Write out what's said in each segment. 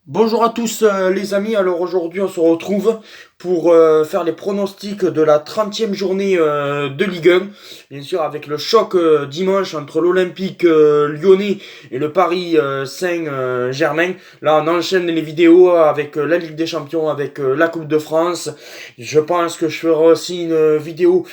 Bonjour à tous les amis, alors aujourd'hui on se retrouve pour faire les pronostics de la 30e journée de Ligue 1, bien sûr avec le choc dimanche entre l'Olympique lyonnais et le Paris Saint-Germain. Là on enchaîne les vidéos avec la Ligue des Champions, avec la Coupe de France. Je pense que je ferai aussi une vidéo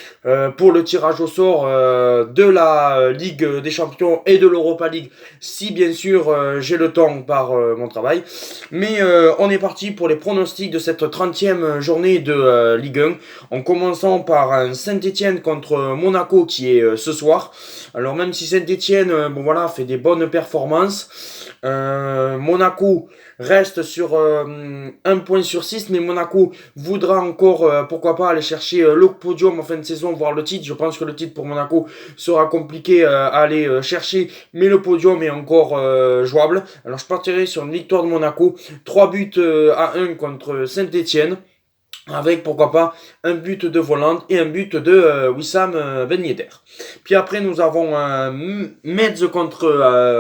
pour le tirage au sort de la Ligue des Champions et de l'Europa League, si bien sûr j'ai le temps par mon travail. Mais on est parti pour les pronostics de cette 30e journée de Ligue 1, en commençant par un Saint-Etienne contre Monaco qui est ce soir. Alors même si Saint-Etienne bon, voilà, fait des bonnes performances, Monaco reste sur 1 point sur 6, mais Monaco voudra encore, pourquoi pas, aller chercher le podium en fin de saison, voire le titre. Je pense que le titre pour Monaco sera compliqué à aller chercher, mais le podium est encore jouable. Alors je partirai sur une victoire de Monaco, 3 buts à 1 contre Saint-Etienne, avec pourquoi pas un but de Volante et un but de Wissam Ben Yedder. Puis après nous avons Metz contre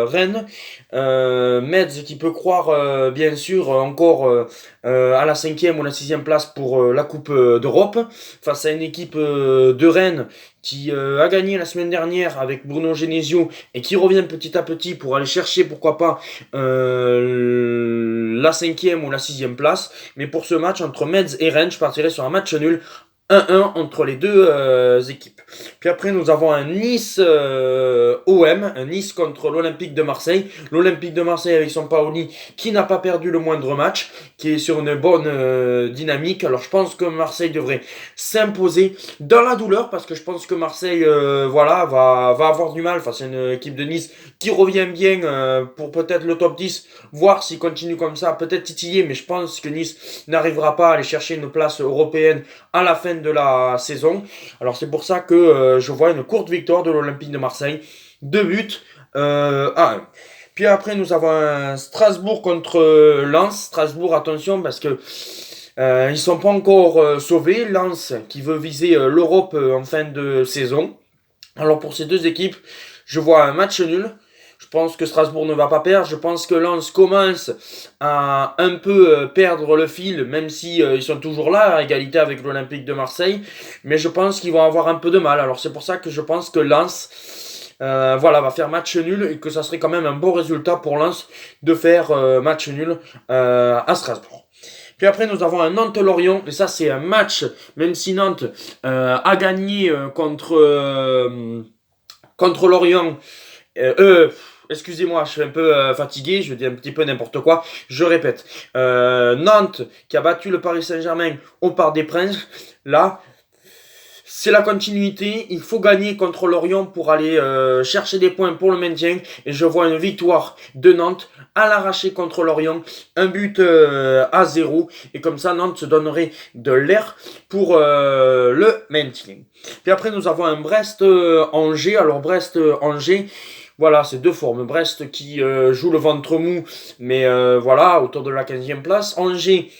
Rennes. Metz qui peut croire bien sûr encore à la 5e ou la 6e place pour la Coupe d'Europe face à une équipe de Rennes qui a gagné la semaine dernière avec Bruno Genesio et qui revient petit à petit pour aller chercher pourquoi pas la 5e ou la 6e place. Mais pour ce match entre Metz et Rennes, je partirai sur un match nul 1-1 entre les deux équipes. Puis après, nous avons un Nice OM, un Nice contre l'Olympique de Marseille. L'Olympique de Marseille avec son Paoli qui n'a pas perdu le moindre match, qui est sur une bonne dynamique. Alors je pense que Marseille devrait s'imposer dans la douleur parce que je pense que Marseille voilà, va avoir du mal face à une équipe de Nice qui revient bien pour peut-être le top 10, voir s'il continue comme ça, peut-être titiller, mais je pense que Nice n'arrivera pas à aller chercher une place européenne à la fin de la saison. Alors c'est pour ça que je vois une courte victoire de l'Olympique de Marseille, 2 buts à 1. Puis après nous avons un Strasbourg contre Lens. Strasbourg, attention parce que ils sont pas encore sauvés. Lens qui veut viser l'Europe en fin de saison. Alors pour ces deux équipes, je vois un match nul. Je pense que Strasbourg ne va pas perdre. Je pense que Lens commence à un peu perdre le fil, même si ils sont toujours là, à égalité avec l'Olympique de Marseille. Mais je pense qu'ils vont avoir un peu de mal. Alors c'est pour ça que je pense que Lens voilà, va faire match nul et que ça serait quand même un bon résultat pour Lens de faire match nul à Strasbourg. Puis après, nous avons un Nantes-Lorient. Et ça, c'est un match, même si Nantes a gagné contre Lorient. Excusez-moi, je suis un peu fatigué, je dis un petit peu n'importe quoi. Je répète. Nantes qui a battu le Paris Saint-Germain au Parc des Princes. Là, c'est la continuité. Il faut gagner contre Lorient pour aller chercher des points pour le maintien. Et je vois une victoire de Nantes à l'arraché contre Lorient. Un but à 0. Et comme ça, Nantes se donnerait de l'air pour le maintien. Puis après, nous avons un Brest-Angers. Alors, Brest-Angers. Voilà, c'est deux formes. Brest qui joue le ventre mou, mais voilà, autour de la 15e place. Angers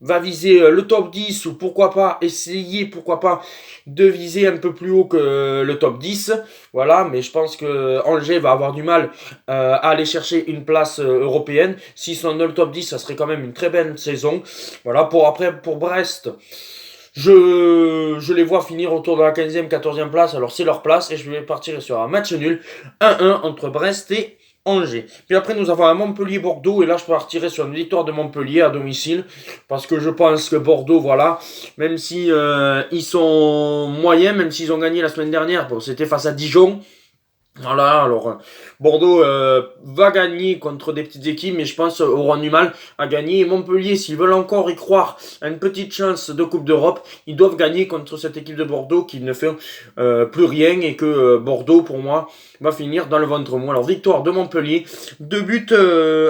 va viser le top 10 ou pourquoi pas essayer, pourquoi pas, de viser un peu plus haut que le top 10. Voilà, mais je pense que Angers va avoir du mal à aller chercher une place européenne. S'ils sont dans le top 10, ça serait quand même une très belle saison. Voilà, pour Brest, je les vois finir autour de la 15e, 14e place, alors c'est leur place et je vais partir sur un match nul 1-1 entre Brest et Angers. Puis après nous avons un Montpellier-Bordeaux et là je partirai sur une victoire de Montpellier à domicile parce que je pense que Bordeaux, voilà, même si ils sont moyens, même s'ils ont gagné la semaine dernière, bon c'était face à Dijon. Voilà, alors Bordeaux va gagner contre des petites équipes, mais je pense auront du mal à gagner. Et Montpellier, s'ils veulent encore y croire à une petite chance de Coupe d'Europe, ils doivent gagner contre cette équipe de Bordeaux qui ne fait plus rien et que Bordeaux, pour moi, va finir dans le ventre mou. Alors victoire de Montpellier, 2 buts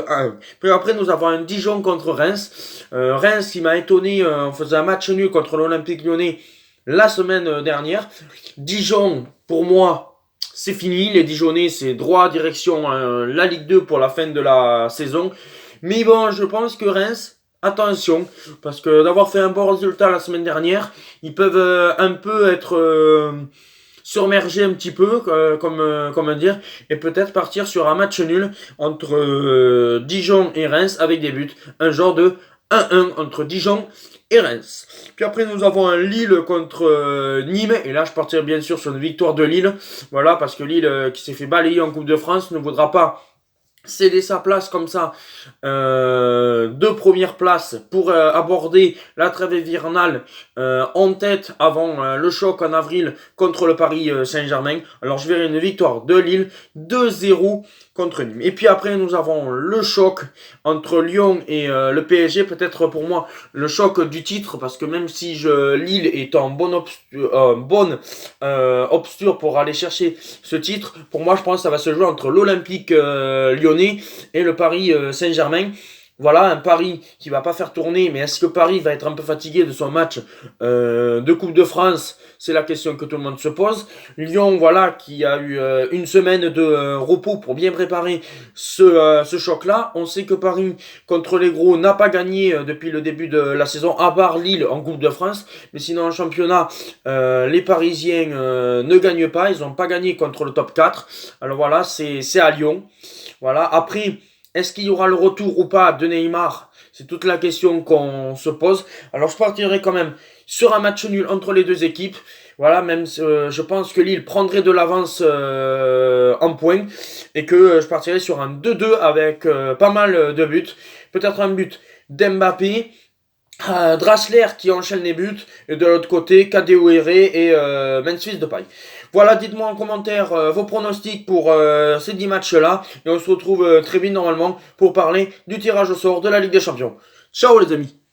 à 1. Puis après, nous avons un Dijon contre Reims. Reims qui m'a étonné en faisant un match nul contre l'Olympique Lyonnais la semaine dernière. Dijon, pour moi, c'est fini, les Dijonais, c'est droit direction la Ligue 2 pour la fin de la saison. Mais bon, je pense que Reims, attention, parce que d'avoir fait un bon résultat la semaine dernière, ils peuvent un peu être surmerger un petit peu, comment dire, et peut-être partir sur un match nul entre Dijon et Reims avec des buts. Un genre de 1-1 entre Dijon et Reims. Puis après, nous avons un Lille contre Nîmes. Et là, je partirai bien sûr sur une victoire de Lille. Voilà, parce que Lille, qui s'est fait balayer en Coupe de France, ne voudra pas céder sa place comme ça de première place pour aborder la trêve hivernale en tête avant le choc en avril contre le Paris Saint-Germain. Alors je verrai une victoire de Lille 2-0 contre Nîmes. Et puis après nous avons le choc entre Lyon et le PSG, peut-être pour moi le choc du titre, parce que même si Lille est en bonne obsture pour aller chercher ce titre, pour moi je pense que ça va se jouer entre l'Olympique lyonnais et le Paris Saint-Germain. Voilà, un Paris qui va pas faire tourner, mais est-ce que Paris va être un peu fatigué de son match de Coupe de France? C'est la question que tout le monde se pose. Lyon, voilà, qui a eu une semaine de repos pour bien préparer ce choc-là. On sait que Paris, contre les gros, n'a pas gagné depuis le début de la saison, à part Lille en Coupe de France. Mais sinon, en championnat, les Parisiens ne gagnent pas. Ils n'ont pas gagné contre le top 4. Alors voilà, c'est à Lyon. Voilà, après... Est-ce qu'il y aura le retour ou pas de Neymar? C'est toute la question qu'on se pose. Alors je partirai quand même sur un match nul entre les deux équipes. Voilà, même je pense que Lille prendrait de l'avance en points. Et que je partirai sur un 2-2 avec pas mal de buts. Peut-être un but d'Mbappé. Draxler qui enchaîne les buts, et de l'autre côté Kadewere et Memphis Depay. Voilà, dites-moi en commentaire vos pronostics pour ces 10 matchs-là, et on se retrouve très vite normalement pour parler du tirage au sort de la Ligue des Champions. Ciao les amis!